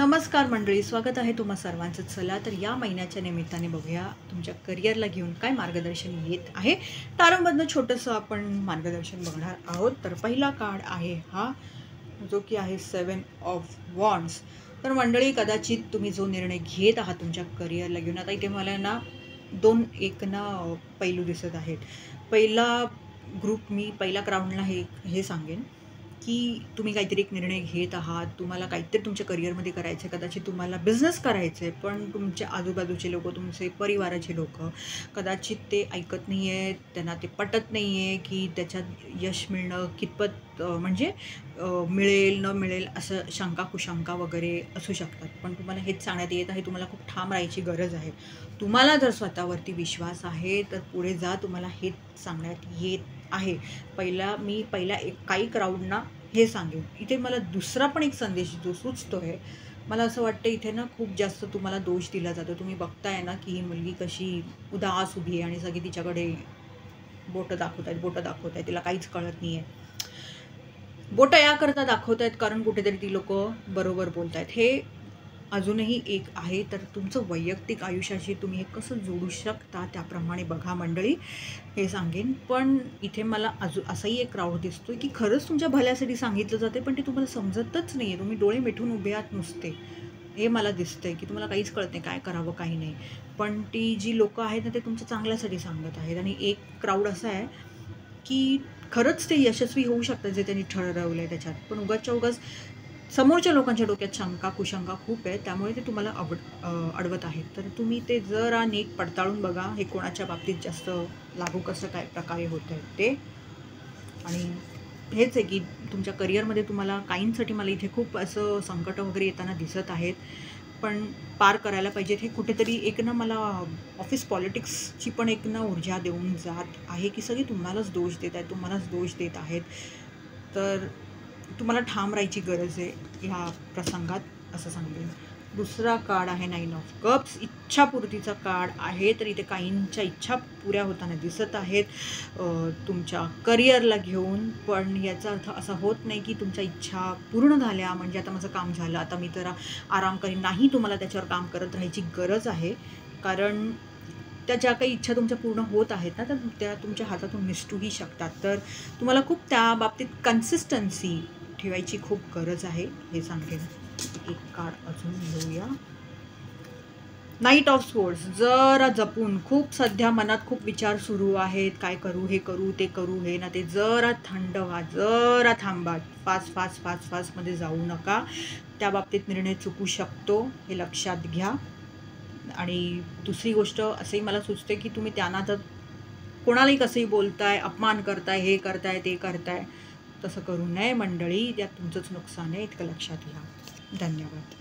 नमस्कार मंडळी, स्वागत आहे तुम्हा सर्वांचं. चला तर या महिन्याच्या निमित्ताने बघूया तुमच्या करिअरला घेऊन काय मार्गदर्शन येत आहे. टारोमधनं छोटंसं आपण मार्गदर्शन बघणार आहोत. तर पहिला कार्ड आहे हा, जो की आहे 7 ऑफ वॉन्ड्स. तर मंडळी, कदाचित तुम्ही जो निर्णय घेत आहात तुमच्या करिअरला घेऊन, आता इथे मला ना एक पैलू दिसत आहेत. पहिला पहिल्या क्राऊंडला हे सांगेन की तुम्ही काहीतरी एक निर्णय घेत आहात, तुम्हाला काहीतरी तुमच्या करिअरमध्ये करायचं आहे. कदाचित तुम्हाला बिझनेस करायचं आहे, पण तुमच्या आजूबाजूचे लोक, तुमचे परिवाराचे लोक कदाचित ते ऐकत नाही आहेत, त्यांना ते पटत नाही आहे की त्याच्यात यश मिळणं कितपत मिळेल न मिळेल, असं शंका कुशंका वगैरे असू शकतात. पण तुम्हाला हेच सांगण्यात येत आहे, तुम्हाला खूप ठाम राहायची गरज आहे. तुम्हाला जर स्वतःवरती विश्वास आहे तर पुढे जा, तुम्हाला हेच सांगण्यात येत आहे. काही क्राऊडना हे सांगेन. इथे मला दुसरा पण एक संदेश जो सुचतो आहे, मला असं वाटतं इथे ना खूप जास्त तुम्हाला दोष दिला जातो. तुम्ही बघताय ना की ही मुलगी कशी उदास उभी आहे आणि सगळी तिच्याकडे बोटं दाखवत आहेत, तिला काहीच कळत नाही आहे. बोटं याकरता दाखवत आहेत कारण कुठेतरी ती लोक बरोबर बोलत आहेत. हे अजूनही एक आहे. तर तुमचं वैयक्तिक आयुष्याशी तुम्ही हे कसं जोडू शकता त्याप्रमाणे बघा मंडळी, हे सांगेन. पण इथे मला असाही एक क्राऊड दिसतोय की खरंच तुमच्या भल्यासाठी सांगितलं जाते, पण ते तुम्हाला समजतच नाही आहे. तुम्ही डोळे मिटून उभे आहात नुसते, हे मला दिसतंय की तुम्हाला काहीच कळत नाही काय करावं काही नाही. पण ती जी लोकं आहेत ना, ते तुमच्या चांगल्यासाठी सांगत आहेत. आणि एक क्राऊड असा आहे की खरंच ते यशस्वी होऊ शकतात जे त्यांनी ठरवलं आहे त्याच्यात, पण उगाच समोरच्या लोकांच्या डोक्यात शंका कुशंका खूप आहे, त्यामुळे ते तुम्हाला अडवत आहेत. तर तुम्ही ते जरा नीट पडताळून बघा, हे कोणाच्या बाबतीत जास्त लागू कसं काय प्रकारे होत आहे ते. आणि हेच आहे की तुमच्या करिअरमध्ये तुम्हाला काहींसाठी मला इथे खूप असं संकट वगैरे येताना दिसत आहेत, पण पार करायला पाहिजेत. हे कुठेतरी एक ना मला ऑफिस पॉलिटिक्सची पण एक ना ऊर्जा देऊन जात आहे की सगळे तुम्हालाच दोष देत आहेत. तर तुम्हाला ठाम राहायची गरज आहे ह्या प्रसंगात, असं सांगेन. दुसरा कार्ड आहे 9 ऑफ कप्स, इच्छापूर्तीचा कार्ड आहे. तर इथे काहींच्या इच्छा पुऱ्या होताना दिसत आहेत तुमच्या करिअरला घेऊन, पण याचा अर्थ असा होत नाही की तुमच्या इच्छा पूर्ण झाल्या म्हणजे आता माझं काम झालं, आता मी तर आराम करीन. नाही, तुम्हाला त्याच्यावर काम करत राहायची गरज आहे, कारण त्या ज्या काही इच्छा तुमच्या पूर्ण होत आहेत ना, तर त्या तुमच्या हातातून निसटूही शकतात. तर तुम्हाला खूप त्या बाबतीत कन्सिस्टन्सी ठेवायची खूप गरज आहे, हे सांगेन. एक कार्ड अजून घेऊया, नाईट ऑफ स्वॉर्ड्स. जरा जपून, खूप सध्या मनात खूप विचार सुरू आहेत, काय करू, हे करू, ते करू, हे ना ते. जरा थंड व्हा, जरा थांबा, फास्ट जाऊ नका. त्या बाबतीत निर्णय चुकू शकतो, हे लक्षात घ्या. आणि दुसरी गोष्ट असंही मला सुचते की तुम्ही त्यांना तर कोणालाही कसंही बोलताय, अपमान करताय, हे करताय, ते करताय, तसं करू नये मंडळी. त्यात तुमचंच नुकसान आहे, इतकं लक्षात घ्या. धन्यवाद.